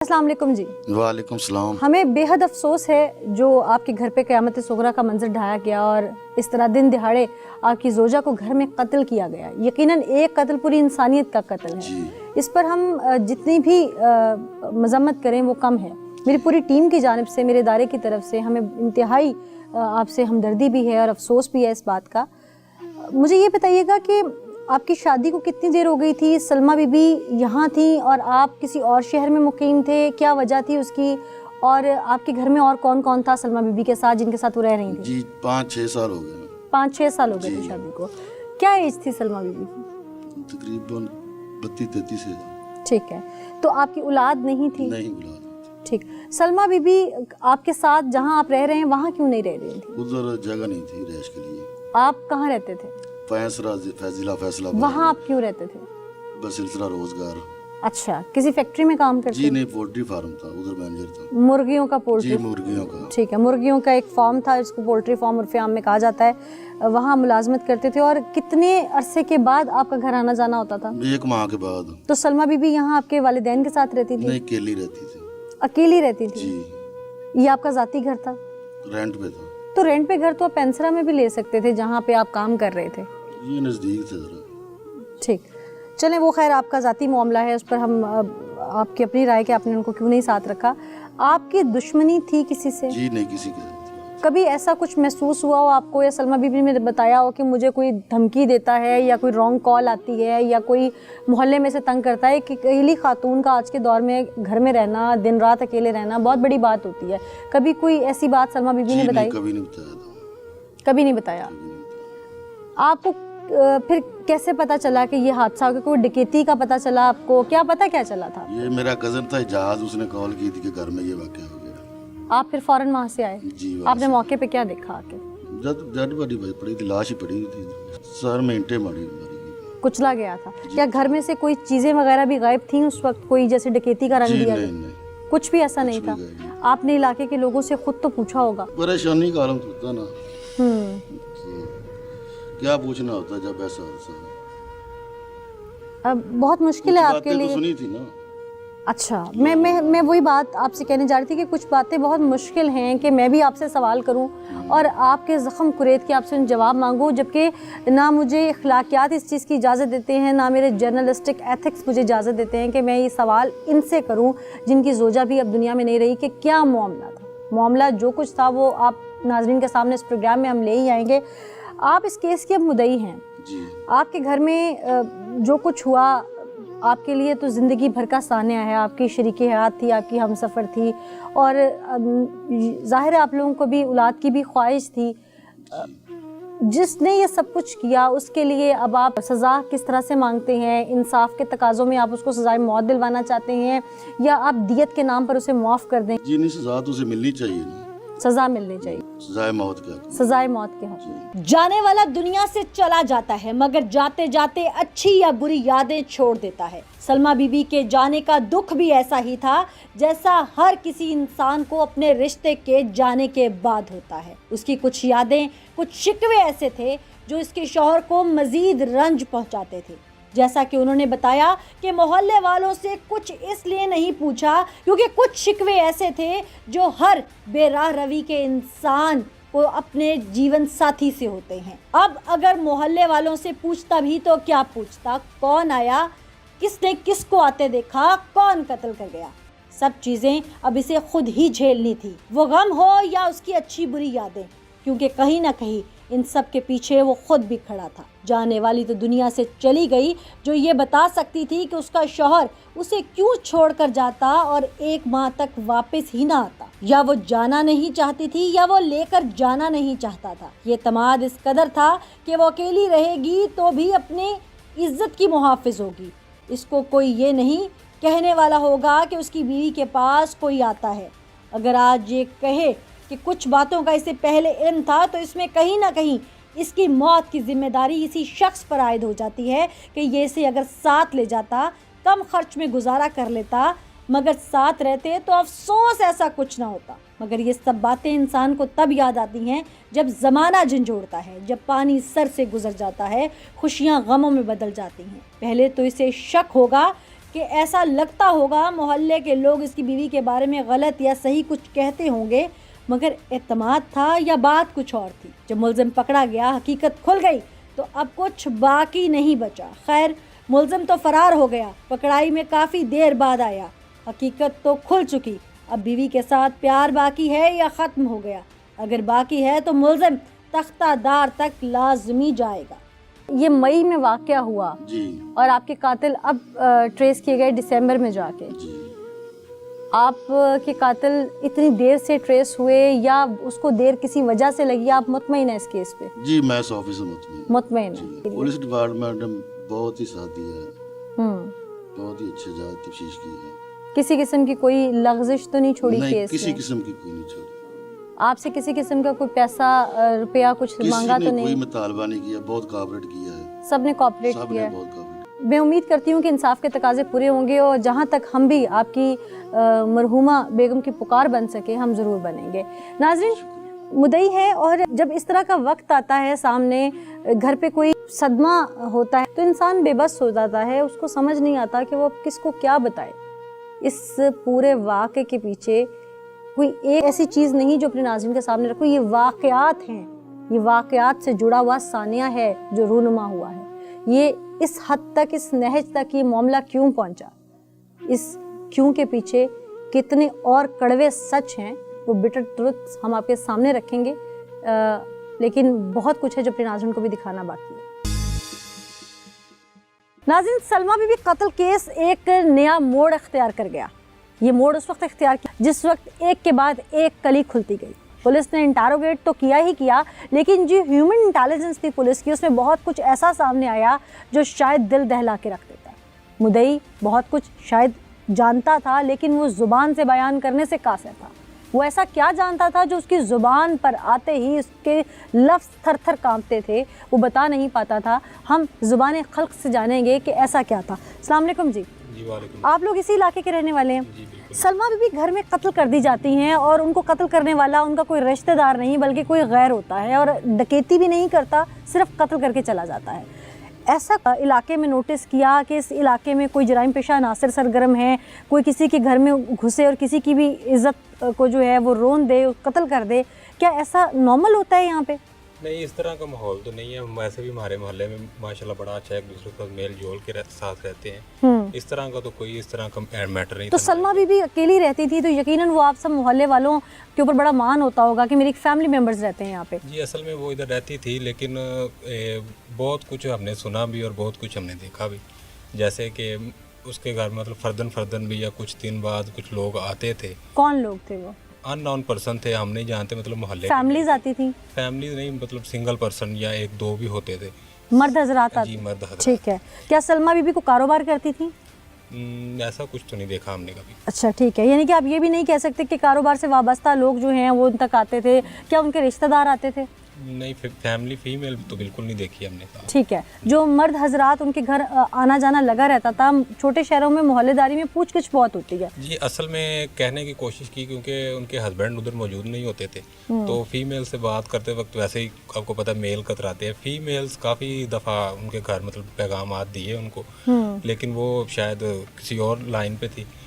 अस्सलाम वालेकुम जी। वालेकुम सलाम। हमें बेहद अफसोस है जो आपके घर पे क़यामत सुगरा का मंजर ढाया गया और इस तरह दिन दिहाड़े आपकी ज़ोजा को घर में कत्ल किया गया। यकीनन एक कत्ल पूरी इंसानियत का कत्ल है। इस पर हम जितनी भी मजम्मत करें वो कम है। मेरी पूरी टीम की जानिब से, मेरे इदारे की तरफ से हमें इंतहाई आपसे हमदर्दी भी है और अफसोस भी है इस बात का। मुझे ये बताइएगा कि आपकी शादी को कितनी देर हो गई थी? सलमा बीबी यहाँ थी और आप किसी और शहर में मुकीम थे, क्या वजह थी उसकी? और आपके घर में और कौन कौन था सलमा बीबी के साथ जिनके साथ वो रह रही थी? जी 5-6 साल हो गए। 5-6 साल हो गए थे शादी को। क्या एज थी सलमा बीबी की? तकरीबन 32-33 है। ठीक है, तो आपकी औलाद नहीं थी? नहीं औलाद। ठीक। सलमा बीबी आपके साथ जहाँ आप रह रहे हैं वहाँ क्यों नहीं रह रही थी? उधर जगह नहीं थी रहने के लिए। आप कहाँ रहते थे? फैसला। वहाँ आप क्यों रहते थे? बस सिलसिला रोजगार। अच्छा, किसी फैक्ट्री में काम करते? जी नहीं, पोल्ट्री फार्म था, उधर मैनेजर था। मुर्गियों का पोल्ट्री? जी मुर्गियों का। ठीक है, मुर्गियों का एक फार्म था जिसको पोल्ट्री फार्म उर्फ़े आम में कहा जाता है। वहाँ मुलाजमत करते थे। और कितने अरसे के बाद आपका घर आना जाना होता था? 1 माह के बाद। तो सलमा बीबी यहाँ आपके वालिदैन के साथ रहती थी? नहीं, अकेली रहती थी। अकेली रहती थी? जी। ये आपका ज़ाती घर था? रेंट पे था। तो रेंट पे घर तो आप पेंसरा में भी ले सकते थे जहाँ पे आप काम कर रहे थे। ये नज़दीक थे जरा। ठीक, चलें वो खैर आपका ज़ाती मामला है, उस पर हम आपकी अपनी राय के आपने उनको क्यों नहीं साथ रखा। आपकी दुश्मनी थी किसी से? जी नहीं, किसी के साथ। कभी ऐसा कुछ महसूस हुआ हो आपको या सलमा बीबी ने बताया हो कि मुझे कोई धमकी देता है या कोई रॉन्ग कॉल आती है या कोई मोहल्ले में से तंग करता है? कि अकेली खातून का आज के दौर में घर में रहना, दिन रात अकेले रहना बहुत बड़ी बात होती है। कभी कोई ऐसी बात सलमा बीबी ने बताई? कभी नहीं बताया था। कभी नहीं बताया। आपको फिर कैसे पता चला कि ये हादसा हो गया? कोई डकैती का पता चला आपको? क्या पता क्या चला था? ये मेरा कजन था जहाज, उसने कॉल की थी कि घर में ये वाक़या हो गया। आप फिर फौरन वहाँ से आए? जी। आपने मौके पे क्या देखा आके? जब बड़ी पड़ी थी, लाश ही पड़ी थी, सर में ईंटें मारी कुचला गया था। क्या घर में से कोई चीजें वगैरह भी गायब थी उस वक्त? कोई जैसे डकैती का रंग दिया? नहीं, कुछ भी ऐसा नहीं था। आपने इलाके के लोगों से खुद तो पूछा होगा? परेशानी का आलम होता ना, क्या पूछना होता जब ऐसा होता। अब बहुत मुश्किल है आपके लिए। सुनी थी ना। अच्छा, मैं वही बात आपसे कहने जा रही थी कि कुछ बातें बहुत मुश्किल हैं कि मैं भी आपसे सवाल करूं और आपके ज़ख्म कुरेद के आपसे जवाब मांगूं, जबकि ना मुझे अखलाकियात इस चीज़ की इजाज़त देते हैं, ना मेरे जर्नलिस्टिक एथिक्स मुझे इजाज़त देते हैं कि मैं ये सवाल इनसे करूं जिनकी ज़ोजा भी अब दुनिया में नहीं रही, कि क्या मामला था। मामला जो कुछ था वो आप नाज़रीन के सामने इस प्रोग्राम में हम ले ही आएंगे। आप इस केस के अब मुद्दई हैं जी। आपके घर में जो कुछ हुआ आपके लिए तो ज़िंदगी भर का सान्या है। आपकी शरीके हयात थी, आपकी हमसफ़र थी और ज़ाहिर है आप लोगों को भी औलाद की भी ख्वाहिश थी। जिसने ये सब कुछ किया उसके लिए अब आप सज़ा किस तरह से मांगते हैं? इंसाफ के तकाज़ों में आप उसको सज़ाए मौत दिलवाना चाहते हैं या आप दियत के नाम पर उसे माफ़ कर दें? जी नहीं, सज़ा तो उसे मिलनी चाहिए ना। सज़ा मिलनी चाहिए। सज़ाए मौत क्या? सज़ाए मौत के हक़। जाने वाला दुनिया से चला जाता है मगर जाते जाते अच्छी या बुरी यादें छोड़ देता है। सलमा बीबी के जाने का दुख भी ऐसा ही था जैसा हर किसी इंसान को अपने रिश्ते के जाने के बाद होता है। उसकी कुछ यादें, कुछ शिकवे ऐसे थे जो इसके शौहर को मजीद रंज पहुंचाते थे। जैसा कि उन्होंने बताया कि मोहल्ले वालों से कुछ इसलिए नहीं पूछा क्योंकि कुछ शिकवे ऐसे थे जो हर बेराह रवी के इंसान को अपने जीवन साथी से होते हैं। अब अगर मोहल्ले वालों से पूछता भी तो क्या पूछता? कौन आया, किसने किसको आते देखा, कौन कत्ल कर गया? सब चीज़ें अब इसे खुद ही झेलनी थी, वो गम हो या उसकी अच्छी बुरी यादें, क्योंकि कहीं ना कहीं इन सब के पीछे वो खुद भी खड़ा था। जाने वाली तो दुनिया से चली गई जो ये बता सकती थी कि उसका शौहर उसे क्यों छोड़कर जाता और 1 माह तक वापस ही ना आता। या वो जाना नहीं चाहती थी या वो लेकर जाना नहीं चाहता था। ये तमाद इस कदर था कि वो अकेली रहेगी तो भी अपनी इज्जत की मुहाफिज होगी। इसको कोई ये नहीं कहने वाला होगा कि उसकी बीवी के पास कोई आता है। अगर आज ये कहे कि कुछ बातों का इसे पहले इल्म था तो इसमें कहीं ना कहीं इसकी मौत की जिम्मेदारी इसी शख्स पर आयद हो जाती है कि ये इसे अगर साथ ले जाता, कम खर्च में गुजारा कर लेता, मगर साथ रहते तो अफसोस ऐसा कुछ ना होता। मगर ये सब बातें इंसान को तब याद आती हैं जब ज़माना झंझोड़ता है, जब पानी सर से गुजर जाता है, खुशियाँ गमों में बदल जाती हैं। पहले तो इसे शक होगा کہ ایسا لگتا ہوگا محلے کے لوگ اس کی بیوی کے بارے میں غلط یا صحیح کچھ کہتے ہوں گے، مگر اعتماد تھا یا بات کچھ اور تھی؟ جب ملزم پکڑا گیا، حقیقت کھل گئی تو اب کچھ باقی نہیں بچا۔ خیر، ملزم تو فرار ہو گیا، پکڑائی میں کافی دیر بعد آیا، حقیقت تو کھل چکی۔ اب بیوی کے ساتھ پیار باقی ہے یا ختم ہو گیا؟ اگر باقی ہے تو ملزم تختہ دار تک لازمی جائے گا۔ یہ مئی میں واقعہ ہوا جی اور آپ کے قاتل اب ٹریس کیے گئے ڈسمبر میں جا کے۔ جی آپ کے قاتل اتنی دیر سے ٹریس ہوئے یا اس کو دیر کسی وجہ سے لگی؟ آپ مطمئن ہیں اس کیس پہ؟ جی میں 100% مطمئن جی ہیں؟ پولیس ڈپارٹمنٹ نے بہت ہی ساتھ دیا ہے، ہوں، بہت ہی اچھے جانچ تفتیش کی ہے، کسی قسم کی کوئی لغزش تو نہیں چھوڑی نہیں کیس کسی میں؟ قسم کی کوئی نہیں چھوڑی، آپ سے کسی قسم کا کوئی پیسہ روپیہ کچھ کسی مانگا نے تو کوئی نہیں؟ مطالبہ نہیں کیا، بہت کوآپریٹ کیا ہے، سب نے کوآپریٹ سب کیا نے ہے؟ بہت کوآپریٹ۔ میں امید کرتی ہوں کہ انصاف کے تقاضے پورے ہوں گے اور جہاں تک ہم بھی آپ کی مرحومہ بیگم کی پکار بن سکے ہم ضرور بنیں گے۔ ناظرین، مدعی ہے اور جب اس طرح کا وقت آتا ہے سامنے، گھر پہ کوئی صدمہ ہوتا ہے تو انسان بے بس ہو جاتا ہے، اس کو سمجھ نہیں آتا کہ وہ کس کو کیا بتائے۔ اس پورے واقعے کے پیچھے کوئی ایک ایسی چیز نہیں جو اپنے ناظرین کے سامنے رکھو، یہ واقعات ہیں، یہ واقعات سے جڑا ہوا ثانیہ ہے جو رونما ہوا ہے۔ یہ اس حد تک، اس نہج تک یہ معاملہ کیوں پہنچا، اس کیوں کے پیچھے کتنے اور کڑوے سچ ہیں، وہ بٹر ٹروتھ ہم آپ کے سامنے رکھیں گے، لیکن بہت کچھ ہے جو اپنے ناظرین کو بھی دکھانا باقی ہے۔ ناظرین، سلمیٰ بی بی قتل کیس ایک نیا موڑ اختیار کر گیا۔ یہ موڑ اس وقت اختیار کیا جس وقت ایک کے بعد ایک کلی کھلتی گئی۔ پولیس نے انٹاروگیٹ تو کیا ہی کیا، لیکن جو ہیومن انٹیلیجنس تھی پولیس کی، اس میں بہت کچھ ایسا سامنے آیا جو شاید دل دہلا کے رکھ دیتا۔ مدعی بہت کچھ شاید جانتا تھا لیکن وہ زبان سے بیان کرنے سے قاصر تھا۔ وہ ایسا کیا جانتا تھا جو اس کی زبان پر آتے ہی اس کے لفظ تھر تھر کانپتے تھے، وہ بتا نہیں پاتا تھا۔ ہم زبان خلق سے جانیں گے کہ ایسا کیا تھا۔ السلام علیکم جی۔ جی وعلیکم۔ آپ لوگ اسی علاقے کے رہنے والے ہیں؟ جی بالکل۔ سلمیٰ بی بی گھر میں قتل کر دی جاتی ہیں اور ان کو قتل کرنے والا ان کا کوئی رشتہ دار نہیں بلکہ کوئی غیر ہوتا ہے اور ڈکیتی بھی نہیں کرتا، صرف قتل کر کے چلا جاتا ہے۔ ایسا علاقے میں نوٹس کیا کہ اس علاقے میں کوئی جرائم پیشہ عناصر سرگرم ہیں، کوئی کسی کے گھر میں گھسے اور کسی کی بھی عزت کو جو ہے وہ رون دے، قتل کر دے، کیا ایسا نارمل ہوتا ہے یہاں پہ؟ نہیں، اس طرح کا ماحول تو نہیں ہے، ویسے بھی ہمارے محلے میں ماشاءاللہ بڑا اچھا ایک دوسرے کے ساتھ میل جول کے ساتھ رہتے ہیں، اس طرح کا تو کوئی اس طرح کا میٹر نہیں تو تھا۔ سلمیٰ بی بی اکیلی رہتی تھی تو یقیناً وہ آپ سب محلے والوں کے اوپر بڑا مان ہوتا ہوگا کہ میری فیملی ممبرز رہتے ہیں یہاں پہ۔ جی اصل میں وہ ادھر رہتی تھی، لیکن بہت کچھ ہم نے سنا بھی اور بہت کچھ ہم نے دیکھا بھی، جیسے کہ اس کے گھر میں مطلب فردن بھی یا کچھ دن بعد کچھ لوگ آتے تھے۔ کون لوگ تھے وہ؟ ان نون پرسن تھے، ہم نہیں جانتے، مطلب محلے فیملیز آتی تھیں؟ فیملیز نہیں، مطلب سنگل پرسن یا ایک دو بھی ہوتے تھے۔ مرد حضرات آتے؟ جی مرد حضرات۔ ٹھیک ہے۔ کیا سلمیٰ بی بی کو کاروبار کرتی تھیں؟ ایسا کچھ تو نہیں دیکھا ہم نے کبھی۔ اچھا ٹھیک ہے، یعنی کہ آپ یہ بھی نہیں کہہ سکتے کہ کاروبار سے وابستہ لوگ جو ہیں وہ ان تک آتے تھے، کیا ان کے رشتہ دار آتے تھے؟ نہیں، فیملی فیمیل تو بالکل نہیں دیکھی ہم نے کہا۔ ٹھیک ہے، جو مرد حضرات ان کے گھر آنا جانا لگا رہتا تھا، چھوٹے شہروں میں محلے داری میں پوچھ گچھ بہت ہوتی ہے۔ جی اصل میں کہنے کی کوشش کی کیونکہ ان کے ہسبینڈ ادھر موجود نہیں ہوتے تھے، تو فیمیل سے بات کرتے وقت ویسے ہی آپ کو پتہ میل کتراتے ہیں، فیمیلز کافی دفعہ ان کے گھر مطلب پیغامات دیے ان کو، لیکن وہ شاید کسی اور لائن پہ تھی،